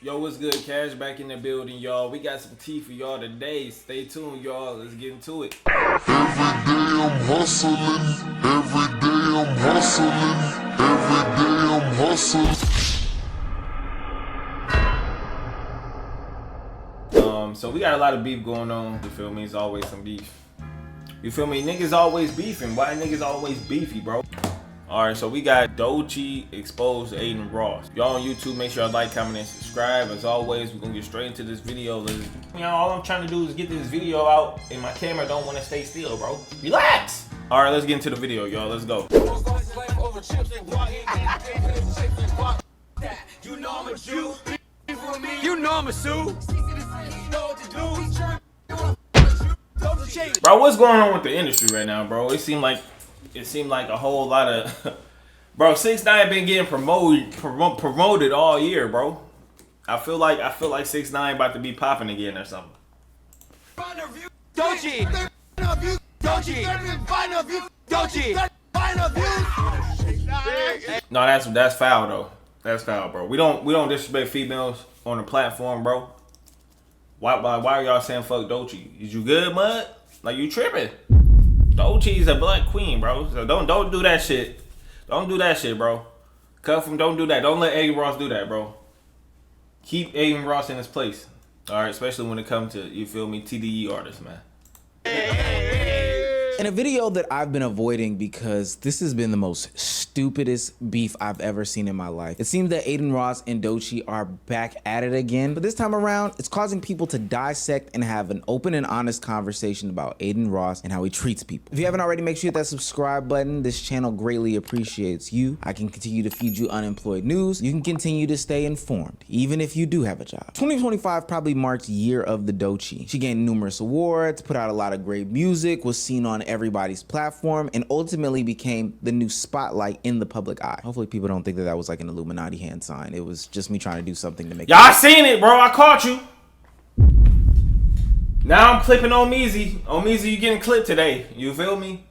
Yo, what's good? Cash back in the building, y'all. We got some tea for y'all today. Stay tuned, y'all. Let's get into it. Every day I'm hustling. Every day I'm hustling. Every day I'm hustling. So we got a lot of beef going on. You feel me? It's always some beef. You feel me? Niggas always beefing. Why niggas always beefy, bro? Alright, so we got Doechii exposed to Adin Ross. Y'all on YouTube, make sure y'all like, comment, and subscribe. As always, we're gonna get straight into this video. All I'm trying to do is get this video out, and my camera don't want to stay still, bro. Relax! Alright, let's get into the video, y'all. Let's go. You know I'm a Sue. Bro, what's going on with the industry right now, bro? It seemed like a whole lot of bro, 6ix9ine been getting promoted all year, bro. I feel like 6ix9ine about to be popping again or something. Doechii. No, that's foul though. That's foul, bro. We don't disrespect females on the platform, bro. Why are y'all saying fuck Doechii? Is you good, mud? Like you tripping? Doechii's a black queen, bro. So don't do that shit. Don't do that shit, bro. Cut from don't do that. Don't let Adin Ross do that, bro. Keep Adin Ross in his place. Alright, especially when it comes to, you feel me, TDE artists, man. In a video that I've been avoiding because this has been the most stupidest beef I've ever seen in my life. It seems that Adin Ross and Doechii are back at it again, but this time around, it's causing people to dissect and have an open and honest conversation about Adin Ross and how he treats people. If you haven't already, make sure you hit that subscribe button. This channel greatly appreciates you. I can continue to feed you unemployed news. You can continue to stay informed, even if you do have a job. 2025 probably marked year of the Doechii. She gained numerous awards, put out a lot of great music, was seen on everybody's platform, and ultimately became the new spotlight in the public eye. Hopefully people don't think that that was like an Illuminati hand sign. It was just me trying to do something to make Y'all seen it, bro. I caught you. Now I'm clipping on Meezy. On Meezy, you getting clipped today. You feel me?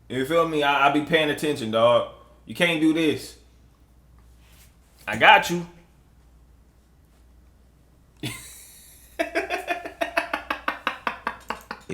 You feel me? I be paying attention, dog. You can't do this. I got you.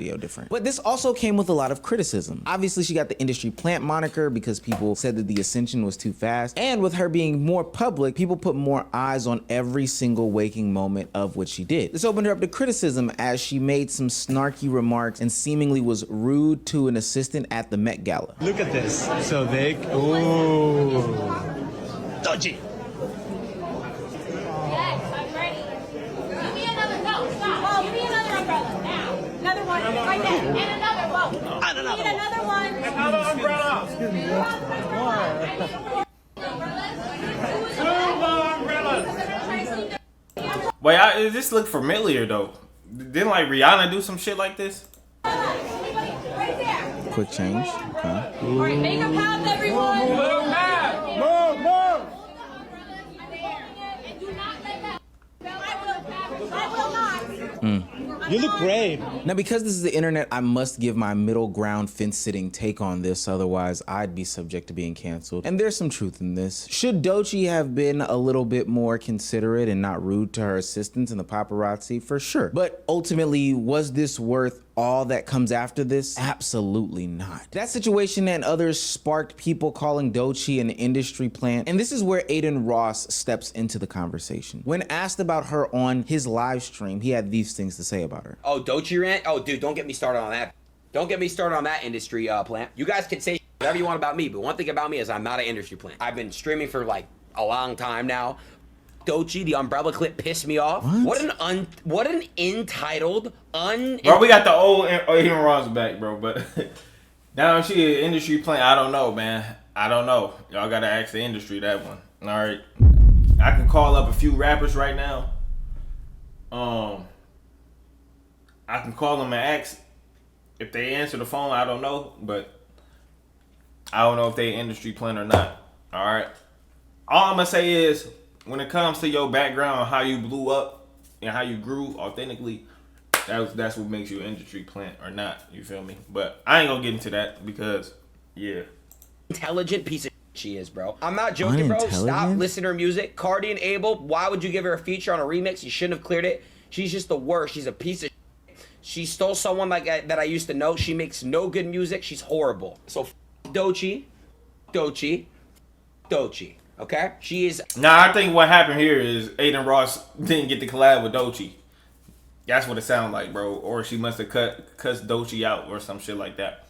video different. But this also came with a lot of criticism. Obviously, she got the industry plant moniker because people said that the ascension was too fast. And with her being more public, people put more eyes on every single waking moment of what she did. This opened her up to criticism as she made some snarky remarks and seemingly was rude to an assistant at the Met Gala. Look at this. So they, ooh. Doechii. Yes, I'm ready. Give me another, no, stop. Oh, give me another umbrella, now. Another one, right there, and another, whoa. And another Need another one. Another umbrella. Excuse me. Wait, this look familiar though. Didn't like Rihanna do some shit like this? Right there. Quick change. Okay. All right, make a path, everyone. Move. And do not let that. I will not. You look great. Now, because this is the internet, I must give my middle ground fence-sitting take on this, otherwise I'd be subject to being canceled. And there's some truth in this. Should Doechii have been a little bit more considerate and not rude to her assistants and the paparazzi? For sure. But ultimately, was this worth all that comes after this? Absolutely not. That situation and others sparked people calling Doechii an industry plant, and this is where Adin Ross steps into the conversation. When asked about her on his live stream, he had these things to say about her. Oh, Doechii rant? Oh, dude, don't get me started on that. Don't get me started on that industry plant. You guys can say whatever you want about me, but one thing about me is I'm not an industry plant. I've been streaming for like a long time now. Doechii, the umbrella clip pissed me off. What an entitled, Bro, we got the old Adin Ross back, bro, but now she an industry plant. I don't know, man. I don't know. Y'all gotta ask the industry that one. Alright. I can call up a few rappers right now. I can call them and ask if they answer the phone. I don't know, but I don't know if they industry plant or not. Alright. All I'm gonna say is, when it comes to your background, how you blew up and how you grew authentically, that's what makes you an industry plant or not. You feel me? But I ain't gonna get into that because, yeah. intelligent piece of she is, bro. I'm not joking, bro. Stop Unintelligent? listening to her music. Cardi and Abel, why would you give her a feature on a remix? You shouldn't have cleared it. She's just the worst. She's a piece of shit. She stole someone that I used to know. She makes no good music. She's horrible. So Doechii, okay? She is... Nah, I think what happened here is Adin Ross didn't get the collab with Doechii. That's what it sounded like, bro. Or she must have cussed Doechii out or some shit like that.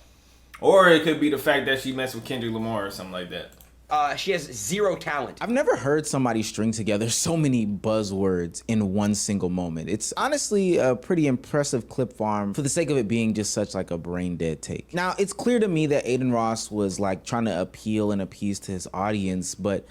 Or it could be the fact that she messed with Kendrick Lamar or something like that. She has zero talent. I've never heard somebody string together so many buzzwords in one single moment. It's honestly a pretty impressive clip farm for the sake of it being just such like a brain dead take. Now, it's clear to me that Adin Ross was like trying to appeal and appease to his audience, but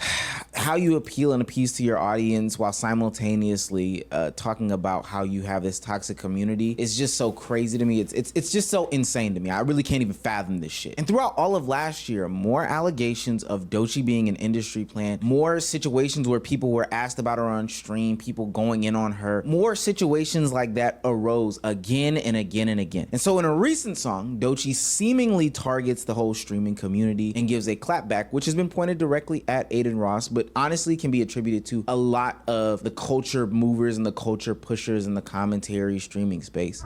how you appeal and appease to your audience while simultaneously talking about how you have this toxic community is just so crazy to me. It's just so insane to me. I really can't even fathom this shit. And throughout all of last year, more allegations of Doechii being an industry plant, more situations where people were asked about her on stream, people going in on her, more situations like that arose again and again and again. And so in a recent song, Doechii seemingly targets the whole streaming community and gives a clapback, which has been pointed directly at Adin Ross, but honestly can be attributed to a lot of the culture movers and the culture pushers in the commentary streaming space.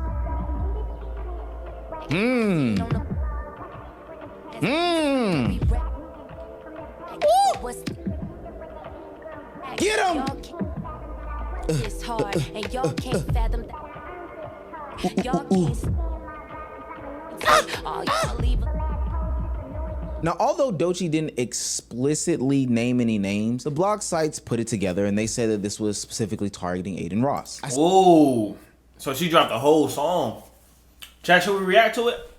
Get him! It's hard, and y'all can't fathom that. Y'all can't. Now, although Doechii didn't explicitly name any names, the blog sites put it together and they said that this was specifically targeting Adin Ross. Whoa. So she dropped the whole song. Chat, should we react to it?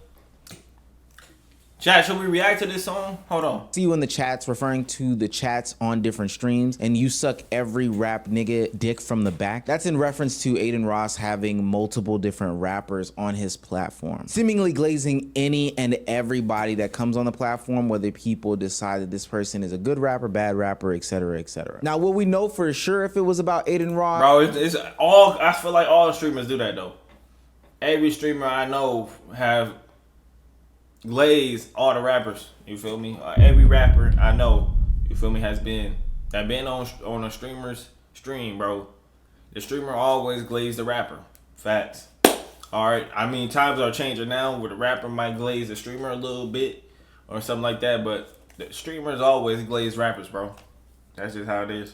Chat, should we react to this song? Hold on. See you in the chats referring to the chats on different streams and you suck every rap nigga dick from the back. That's in reference to Adin Ross having multiple different rappers on his platform, seemingly glazing any and everybody that comes on the platform, whether people decide that this person is a good rapper, bad rapper, etc., etc. Now, will we know for sure if it was about Adin Ross? Bro, it's all, I feel like all streamers do that though. Every streamer I know have glazed all the rappers, you feel me? Every rapper I know, you feel me, has been on a streamer's stream, bro. The streamer always glazed the rapper. Facts. All right. I mean, times are changing now where the rapper might glaze the streamer a little bit or something like that, but the streamers always glaze rappers, bro. That's just how it is.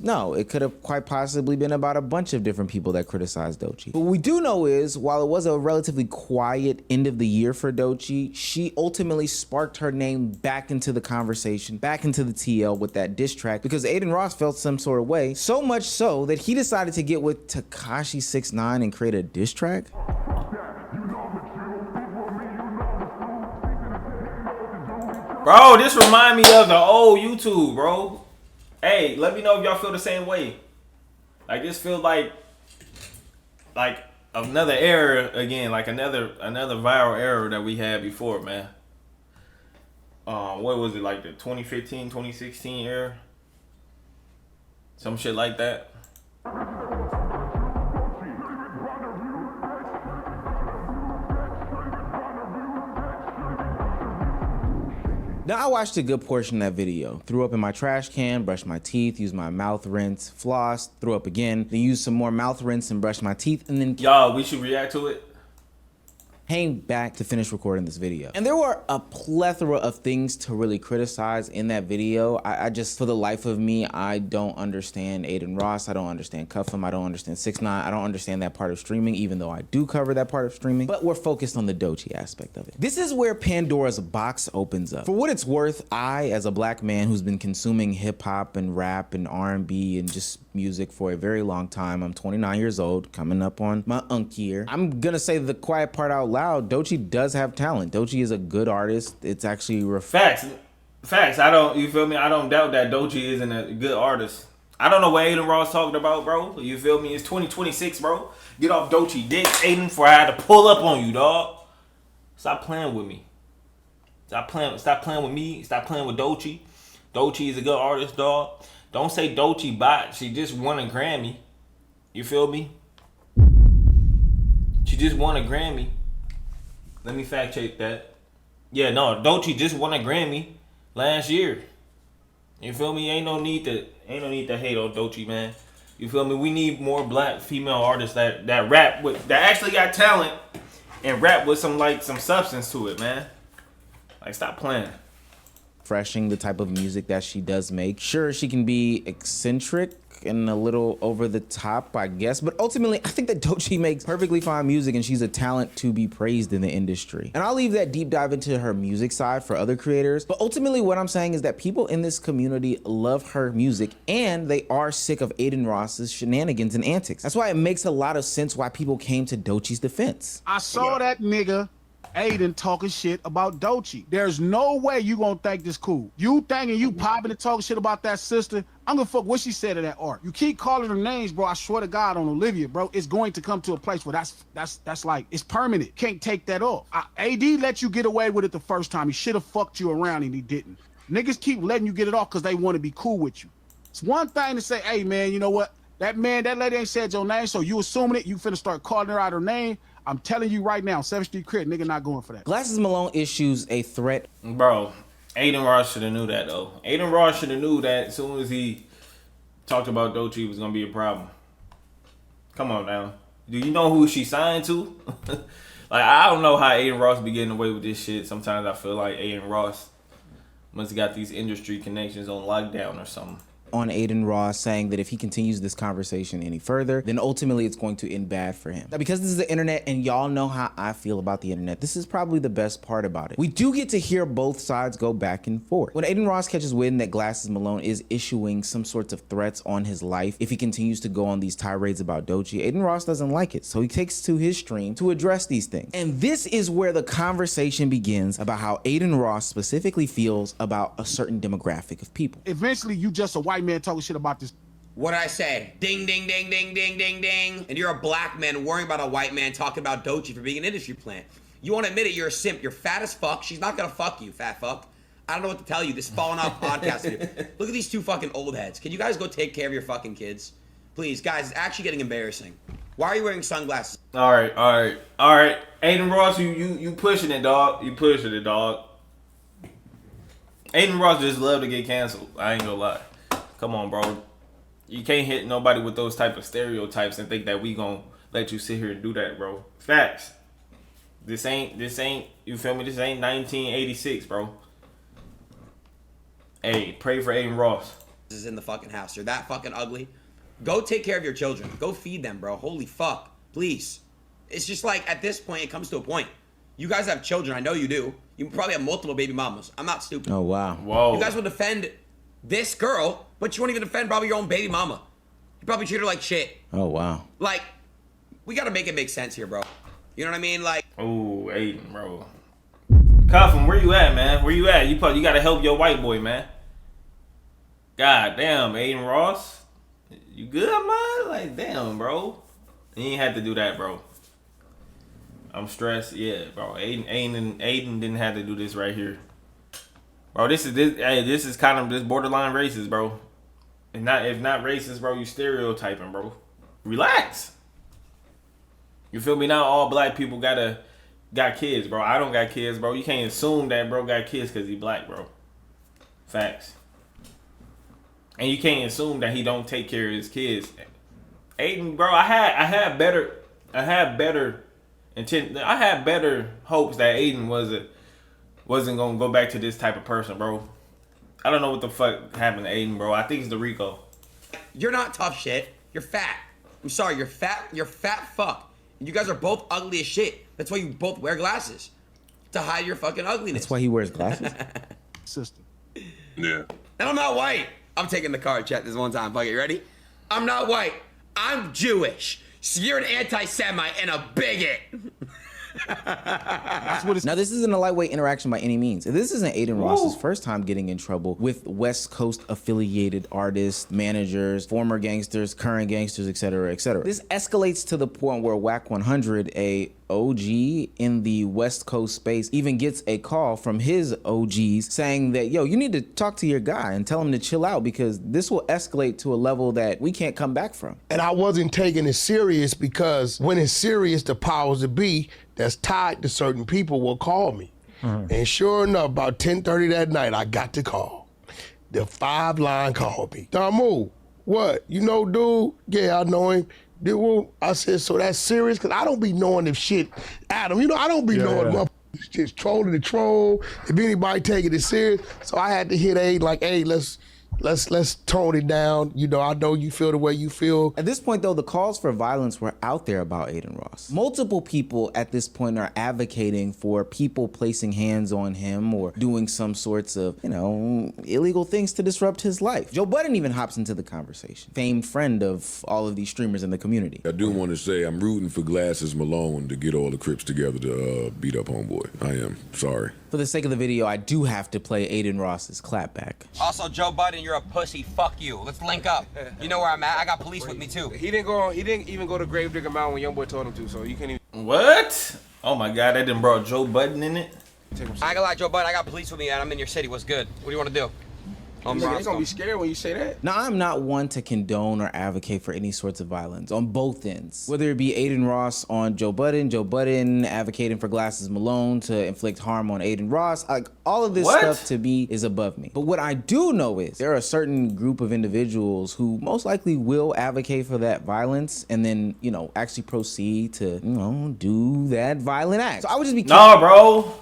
No, it could have quite possibly been about a bunch of different people that criticized Doechii. What we do know is, while it was a relatively quiet end of the year for Doechii, she ultimately sparked her name back into the conversation, back into the TL with that diss track, because Adin Ross felt some sort of way, so much so that he decided to get with Tekashi 6ix9ine and create a diss track. Bro, this remind me of the old YouTube, bro. Hey, let me know if y'all feel the same way. Like this feels like another era again, like another viral era that we had before, man. What was it, like the 2015, 2016 era? Some shit like that. Now, I watched a good portion of that video, threw up in my trash can, brushed my teeth, used my mouth rinse, flossed, threw up again, then used some more mouth rinse and brushed my teeth, and then y'all, we should react to it. Came back to finish recording this video. And there were a plethora of things to really criticize in that video. I just, for the life of me, I don't understand Adin Ross. I don't understand Cuffham. I don't understand 6ix9ine. I don't understand that part of streaming, even though I do cover that part of streaming. But we're focused on the Doechii aspect of it. This is where Pandora's box opens up. For what it's worth, I, as a black man who's been consuming hip hop and rap and R&B and just music for a very long time, I'm 29 years old, coming up on my year. I'm gonna say the quiet part out loud. Doechii does have talent. Doechii is a good artist. It's actually facts. I don't, you feel me? I don't doubt that Doechii isn't a good artist. I don't know what Adin Ross talking about, bro. You feel me? It's 2026, bro. Get off Doechii dick, Adin, before I had to pull up on you, dog. Stop playing with me. Stop playing with me. Stop playing with Doechii. Doechii is a good artist, dog. Don't say Doechii bot. She just won a Grammy. You feel me? She just won a Grammy. Let me fact check that. Yeah, no, Doechii just won a Grammy last year. You feel me? Ain't no need to hate on Doechii, man. You feel me? We need more black female artists that rap with, that actually got talent and rap with some substance to it, man. Like, stop playing. Refreshing the type of music that she does make. Sure, she can be eccentric and a little over the top, I guess, but ultimately I think that Doechii makes perfectly fine music and she's a talent to be praised in the industry. And I'll leave that deep dive into her music side for other creators, but ultimately what I'm saying is that people in this community love her music and they are sick of Adin Ross's shenanigans and antics. That's why it makes a lot of sense why people came to Doechii's defense. I saw that nigga Adin talking shit about Doechii. There's no way you gonna think this cool. You thinking you popping and talking shit about that sister, I'm gonna fuck what she said of that art. You keep calling her names, bro, I swear to God on Olivia, bro, it's going to come to a place where that's like, it's permanent. Can't take that off. AD let you get away with it the first time. He should have fucked you around and he didn't. Niggas keep letting you get it off because they want to be cool with you. It's one thing to say, hey man, you know what? That lady ain't said your name, so you assuming it, you finna start calling her out her name. I'm telling you right now, 7th Street Crit, nigga not going for that. Glasses Malone issues a threat. Bro, Adin Ross should have knew that, though. Adin Ross should have knew that as soon as he talked about Doechii was going to be a problem. Come on now. Do you know who she signed to? Like, I don't know how Adin Ross be getting away with this shit. Sometimes I feel like Adin Ross must have got these industry connections on lockdown or something. On Adin Ross saying that if he continues this conversation any further, then ultimately it's going to end bad for him. Now, because this is the internet and y'all know how I feel about the internet, this is probably the best part about it. We do get to hear both sides go back and forth. When Adin Ross catches wind that Glasses Malone is issuing some sorts of threats on his life if he continues to go on these tirades about Doechii, Adin Ross doesn't like it. So he takes to his stream to address these things. And this is where the conversation begins about how Adin Ross specifically feels about a certain demographic of people. Eventually, you just a white man talking shit about this. What did I say? Ding, ding, ding, ding, ding, ding, ding. And you're a black man worrying about a white man talking about Doechii for being an industry plant. You won't admit it, you're a simp. You're fat as fuck. She's not gonna fuck you, fat fuck. I don't know what to tell you. This falling off podcast. Look at these two fucking old heads. Can you guys go take care of your fucking kids? Please, guys, it's actually getting embarrassing. Why are you wearing sunglasses? All right. Adin Ross, you pushing it, dog. You pushing it, dog. Adin Ross just love to get canceled. I ain't gonna lie. Come on, bro. You can't hit nobody with those type of stereotypes and think that we gonna let you sit here and do that, bro. Facts. This ain't, you feel me? This ain't 1986, bro. Hey, pray for Adin Ross. This is in the fucking house. You're that fucking ugly. Go take care of your children. Go feed them, bro. Holy fuck. Please. It's just like, at this point, it comes to a point. You guys have children. I know you do. You probably have multiple baby mamas. I'm not stupid. Oh, wow. Whoa. You guys will defend this girl, but you won't even defend probably your own baby mama. You probably treat her like shit. Oh, wow. Like, we gotta make it make sense here, bro. You know what I mean? Like, oh, Adin, bro. Cuffin, where you at, man? Where you at? You gotta help your white boy, man. God damn, Adin Ross. You good, man? Like, damn, bro. You ain't had to do that, bro. I'm stressed. Yeah, bro. Adin didn't have to do this right here. Bro, this is kind of this borderline racist, bro. If not racist, bro, you stereotyping, bro. Relax. You feel me? Not all black people got kids, bro. I don't got kids, bro. You can't assume that bro got kids because he black, bro. Facts. And you can't assume that he don't take care of his kids. Adin, bro, I had better hopes that Adin wasn't gonna go back to this type of person, bro. I don't know what the fuck happened to Adin, bro. I think it's the Rico. you're not tough shit. You're fat. I'm sorry, you're fat. You're fat fuck. And you guys are both ugly as shit. That's why you both wear glasses. To hide your fucking ugliness. That's why he wears glasses. Sister. Yeah. And I'm not white. I'm taking the card. Chat this one time. Fuck it. You ready? I'm not white. I'm Jewish. So you're an anti-Semite and a bigot. That's what it's. Now, this isn't a lightweight interaction by any means. This isn't Adin Ross's first time getting in trouble with West Coast affiliated artists, managers, former gangsters, current gangsters, etc., etc. This escalates to the point where Whack 100, a OG in the West Coast space, even gets a call from his OGs saying that, yo, you need to talk to your guy and tell him to chill out because this will escalate to a level that we can't come back from. And I wasn't taking it serious because when it's serious, the powers that be that's tied to certain people will call me. And sure enough, about 10:30 that night, I got the call. The 5 line called me. Damu, what? You know, dude? Yeah, I know him. Dude, I said, so that's serious? Because I don't be knowing if shit, Adam, you know, I don't be knowing motherfuckers just trolling the troll, if anybody taking it serious. So I had to hit Aiden like, hey, let's tone it down. You know, I know you feel the way you feel. At this point, though, the calls for violence were out there about Adin Ross. Multiple people at this point are advocating for people placing hands on him or doing some sorts of, you know, illegal things to disrupt his life. Joe Budden even hops into the conversation. Famed friend of all of these streamers in the community. I do want to say I'm rooting for Glasses Malone to get all the Crips together to beat up homeboy. I am. Sorry. For the sake of the video, I do have to play Adin Ross's clapback. Also, Joe Budden, you're a pussy. Fuck you. Let's link up. You know where I'm at. I got police with me too. He didn't even go to Gravedigger Mountain when YoungBoy told him to, so you can't even. What? Oh my God, that done brought Joe Budden in it. I ain't gonna lie, Joe Budden. I got police with me, and I'm in your city. What's good? What do you want to do? They're gonna be scared when you say that. Now, I'm not one to condone or advocate for any sorts of violence on both ends. Whether it be Adin Ross on Joe Budden advocating for Glasses Malone to inflict harm on Adin Ross, like all of this stuff to me is above me. But what I do know is there are a certain group of individuals who most likely will advocate for that violence and then, you know, actually proceed to, you know, do that violent act. So I would just be No, bro.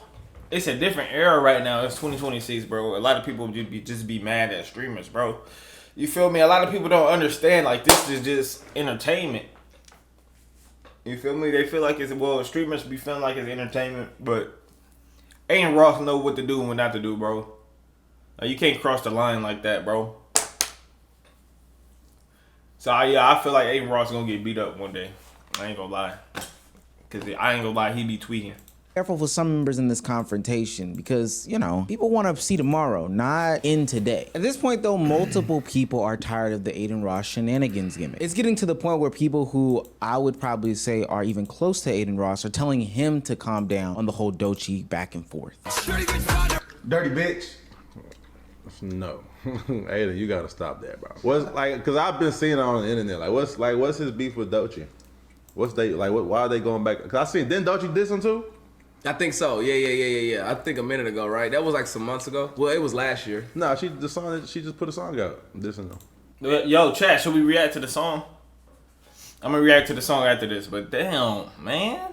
It's a different era right now. It's 2026, bro. A lot of people just be mad at streamers, bro. You feel me? A lot of people don't understand, like, this is just entertainment. You feel me? They feel like it's, well, streamers be feeling like it's entertainment, but Adin Ross know what to do and what not to do, bro. Like, you can't cross the line like that, bro. So, yeah, I feel like Adin Ross gonna get beat up one day. I ain't gonna lie. Because I ain't gonna lie, he be tweaking. Careful for some members in this confrontation because, you know, people want to see tomorrow, not in today. At this point, though, multiple people are tired of the Adin Ross shenanigans gimmick. It's getting to the point where people who I would probably say are even close to Adin Ross are telling him to calm down on the whole Doechii back and forth. Dirty bitch. No. Adin, you gotta stop that, bro. What's like, cause I've been seeing it on the internet. What's his beef with Doechii? Why are they going back? Cause I seen, didn't Doechii diss him too? I think so. Yeah. I think a minute ago, right? That was like some months ago. Well, it was last year. No, she just put a song out. Dissing them. Yo, chat, should we react to the song? I'm gonna react to the song after this, but damn, man.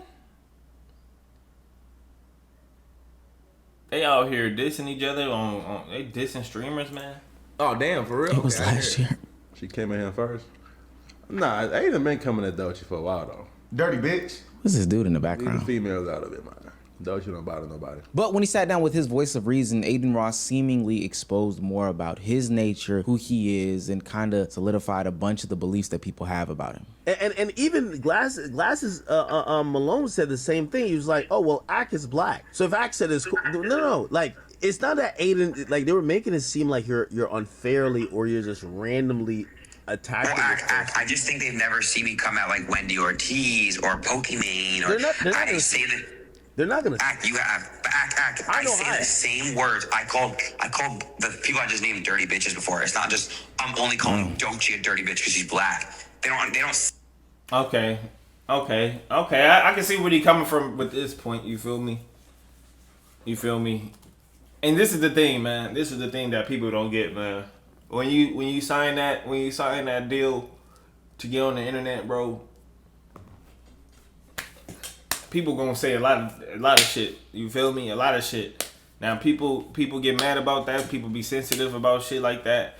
They out here dissing each other on they dissing streamers, man. Oh, damn, for real? It was last year. She came in here first. Nah, Adin been coming at Doechii for a while, though. Dirty bitch. What's this dude in the background? Leave the females out of it, man. Doechii don't bother nobody. But when he sat down with his voice of reason, Adin Ross seemingly exposed more about his nature, who he is, and kind of solidified a bunch of the beliefs that people have about him. And even Glasses Malone said the same thing. He was like, oh, well, Ak is black. So if Ak said it's cool, no. Like, it's not that Adin, like, they were making it seem like you're unfairly or you're just randomly attacking. Well, I just think they've never seen me come out like Wendy Ortiz or Pokimane. Or I say that. They're not gonna. I say the same words. I called the people I just named dirty bitches before. It's not just I'm only calling Doechii a dirty bitch because she's black. They don't. Okay. I can see where he coming from with this point. You feel me? And this is the thing, man. This is the thing that people don't get, man. When you sign that deal to get on the internet, bro. People gonna say a lot of shit. You feel me? A lot of shit. Now people get mad about that. People be sensitive about shit like that,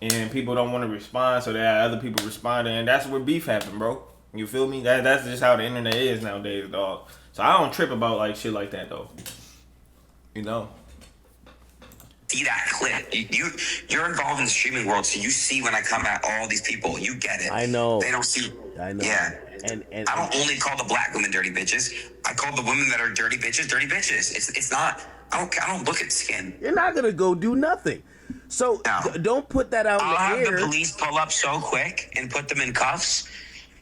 and people don't want to respond. So that other people respond, and that's where beef happen, bro. You feel me? That's just how the internet is nowadays, dog. So I don't trip about like shit like that, though. You know. See that clip. You're involved in the streaming world, so you see when I come at all these people. You get it. I know. They don't see. I know. Yeah. And I don't only call the black women dirty bitches. I call the women that are dirty bitches. It's not. I don't look at skin. You're not gonna go do nothing. So don't put that out in the air. I'll have the police pull up so quick and put them in cuffs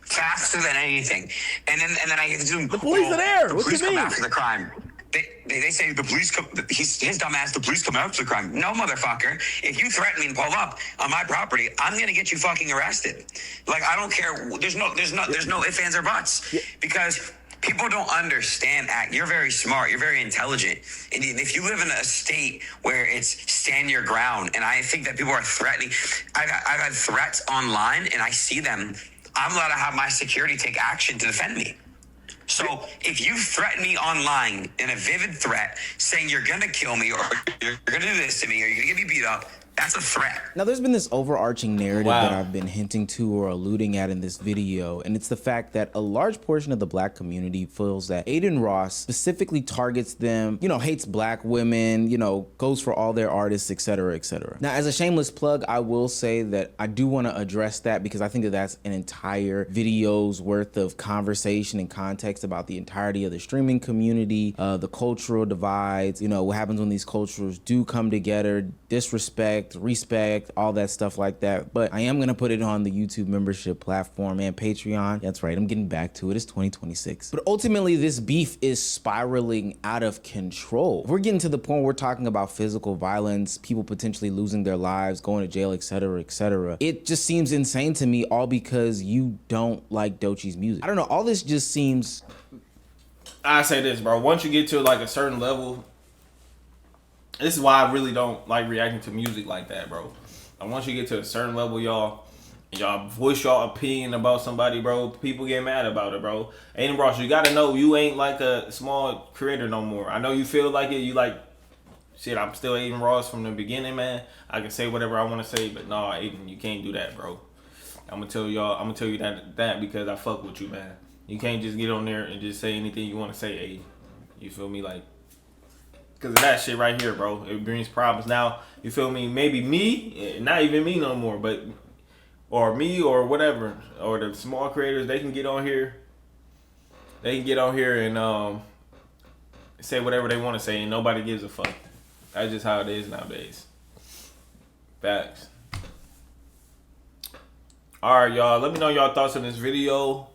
faster than anything. And then I assume the police are there. The what police you mean? come after the crime. They say the police come. His dumb ass. The police come after the crime. No, motherfucker. If you threaten me and pull up on my property, I'm gonna get you fucking arrested. Like I don't care. There's no ifs, ands, or buts. Because People don't understand act. You're very smart. You're very intelligent. And if you live in a state where it's stand your ground, and I think that people are threatening. I've had threats online, and I see them. I'm allowed to have my security take action to defend me. So if you threaten me online in a vivid threat saying you're going to kill me or you're going to do this to me or you're going to get me beat up, that's a threat. Now, there's been this overarching narrative that I've been hinting to or alluding at in this video, and it's the fact that a large portion of the black community feels that Adin Ross specifically targets them, you know, hates black women, you know, goes for all their artists, etc., etc. Now, as a shameless plug, I will say that I do want to address that because I think that that's an entire video's worth of conversation and context about the entirety of the streaming community, the cultural divides, you know, what happens when these cultures do come together, disrespect, respect, all that stuff like that. But I am gonna put it on the YouTube membership platform and Patreon. That's right, I'm getting back to it. It's 2026. But ultimately, this beef is spiraling out of control. We're getting to the point where we're talking about physical violence, people potentially losing their lives, going to jail, etc., etc. It just seems insane to me, all because you don't like Doechii's music. I don't know, all this just seems... I say this, bro. Once you get to like a certain level, this is why I really don't like reacting to music like that, bro. And once you get to a certain level, y'all voice y'all opinion about somebody, bro, people get mad about it, bro. Adin Ross, you gotta know you ain't like a small creator no more. I know you feel like it. You like, shit, I'm still Adin Ross from the beginning, man. I can say whatever I want to say, but no, Adin, you can't do that, bro. I'm gonna tell you that because I fuck with you, man. You can't just get on there and just say anything you want to say, Adin. You feel me? Like, because of that shit right here, bro. It brings problems. Now, you feel me? Maybe me, not even me no more, but, or me or whatever, or the small creators, they can get on here. They can get on here and say whatever they want to say and nobody gives a fuck. That's just how it is nowadays. Facts. Alright, y'all. Let me know y'all thoughts on this video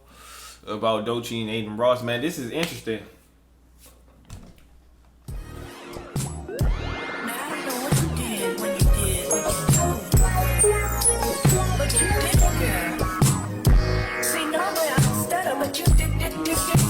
about Doechii and Adin Ross. Man, this is interesting. See, normally I don't stutter, but you did.